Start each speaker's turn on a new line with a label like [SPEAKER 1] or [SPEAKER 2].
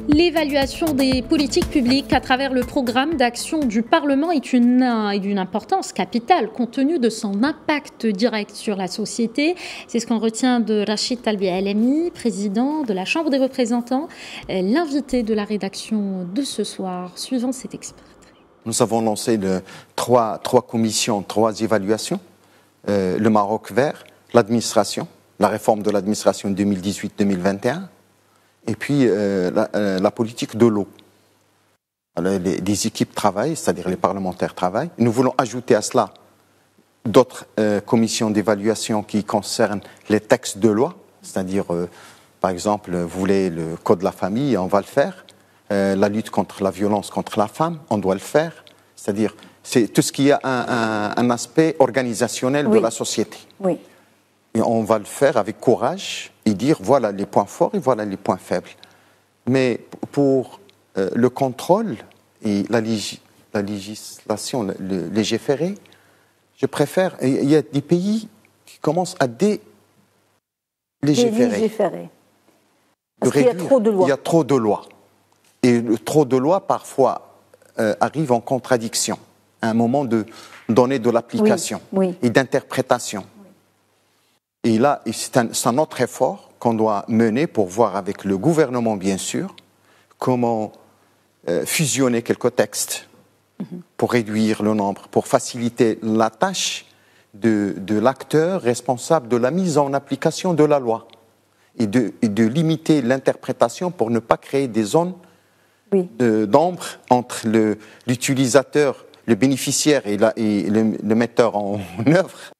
[SPEAKER 1] L'évaluation des politiques publiques à travers le programme d'action du Parlement est d'une importance capitale compte tenu de son impact direct sur la société. C'est ce qu'on retient de Rachid Talbi El-Alami, président de la Chambre des représentants, l'invité de la rédaction de ce soir, suivant cet extrait.
[SPEAKER 2] Nous avons lancé trois commissions, 3 évaluations. Le Maroc vert, l'administration, la réforme de l'administration 2018-2021, et puis la politique de l'eau. Les équipes travaillent, c'est-à-dire les parlementaires travaillent. Nous voulons ajouter à cela d'autres commissions d'évaluation qui concernent les textes de loi, c'est-à-dire, par exemple, vous voulez le code de la famille, on va le faire. La lutte contre la violence contre la femme, on doit le faire. C'est-à-dire, c'est tout ce qui a un aspect organisationnel de la société.
[SPEAKER 3] Oui.
[SPEAKER 2] Et on va le faire avec courage et dire voilà les points forts et voilà les points faibles. Mais pour le contrôle et la législation, le légiférer, je préfère. Il y a des pays qui commencent à délégiférer.
[SPEAKER 3] Parce qu'il y a trop de lois.
[SPEAKER 2] Il y a trop de lois. Et trop de lois, parfois, arrive en contradiction à un moment de donner de l'application et d'interprétation. Et là, c'est un autre effort qu'on doit mener pour voir avec le gouvernement, bien sûr, comment fusionner quelques textes pour réduire le nombre, pour faciliter la tâche de l'acteur responsable de la mise en application de la loi et de limiter l'interprétation pour ne pas créer des zones d'ombre entre l'utilisateur, le bénéficiaire et le metteur en œuvre.